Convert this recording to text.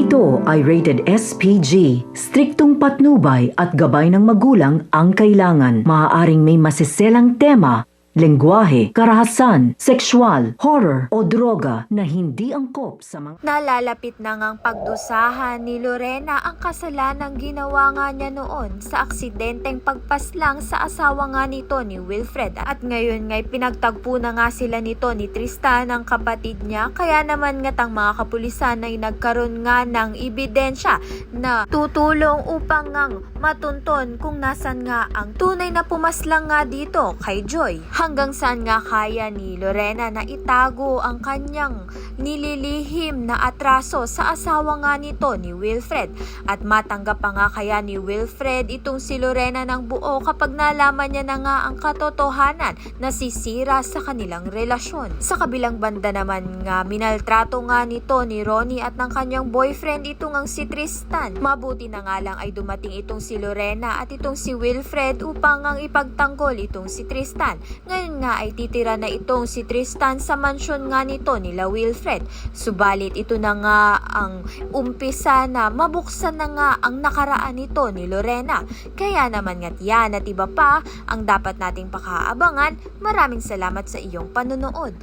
Ito ay rated SPG. Striktong patnubay at gabay ng magulang ang kailangan. Maaaring may masiselang tema, lengguwahe, karahasan, sexual, horror o droga na hindi angkop sa mga... Nalalapit na ngang pagdusahan ni Lorena ang kasalanang ginawa nga niya noon sa aksidenteng pagpaslang sa asawa nga nito ni Wilfred. At ngayon nga'y pinagtagpo na nga sila nito ni Tristan, ang kapatid niya. Kaya naman nga't ang mga kapulisan ay nagkaroon nga ng ebidensya na tutulong upang ngang matunton kung nasan nga ang tunay na pumaslang nga dito kay Joy. Hanggang saan nga kaya ni Lorena na itago ang kanyang nililihim na atraso sa asawa nga nito ni Wilfred. At matanggap pa nga kaya ni Wilfred itong si Lorena ng buo kapag nalaman niya na nga ang katotohanan na sisira sa kanilang relasyon. Sa kabilang banda naman nga, minaltrato nga nito ni Ronnie at ng kanyang boyfriend itong ang si Tristan. Mabuti na nga lang ay dumating itong si Lorena at itong si Wilfred upang ang ipagtanggol itong si Tristan. Ngayon nga ay titira na itong si Tristan sa mansyon nga nito nila Wilfred. Subalit ito na nga ang umpisa na mabuksan na nga ang nakaraan nito ni Lorena. Kaya naman nga't yan at iba pa ang dapat nating pakaabangan. Maraming salamat sa iyong panonood.